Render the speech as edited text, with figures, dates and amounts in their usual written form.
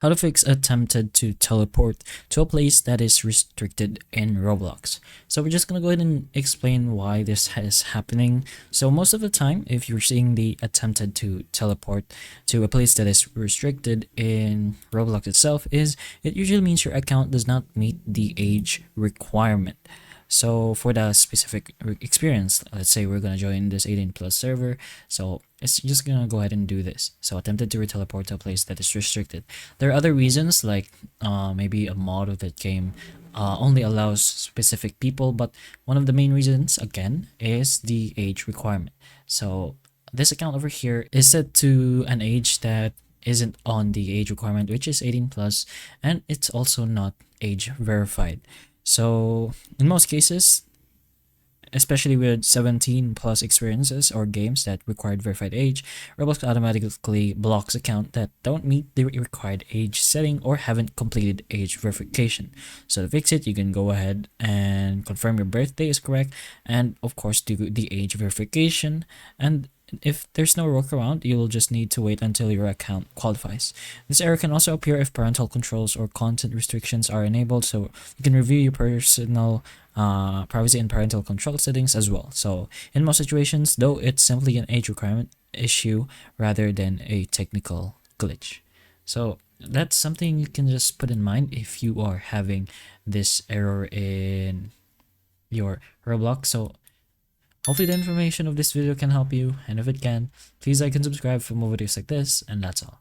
How to fix attempted to teleport to a place that is restricted in Roblox. So we're just gonna go ahead and explain why this is happening. So most of the time, if you're seeing the attempted to teleport to a place that is restricted in Roblox itself, it usually means your account does not meet the age requirement. So for the specific experience, let's say we're gonna join this 18 plus server. So it's just gonna go ahead and do this. So attempted to teleport to a place that is restricted. There are other reasons like maybe a mod of that game only allows specific people, but one of the main reasons again is the age requirement. So this account over here is set to an age that isn't on the age requirement, which is 18 plus, and it's also not age verified. So in most cases, especially with 17 plus experiences or games that required verified age, Roblox automatically blocks accounts that don't meet the required age setting or haven't completed age verification. So to fix it, you can go ahead and confirm your birthday is correct, and of course do the age verification. And if there's no workaround, you'll just need to wait until your account qualifies. This error can also appear if parental controls or content restrictions are enabled, so you can review your personal privacy and parental control settings as well. So in most situations, though, it's simply an age requirement issue rather than a technical glitch. So that's something you can just put in mind if you are having this error in your Roblox. So hopefully the information of this video can help you, and if it can, please like and subscribe for more videos like this, and that's all.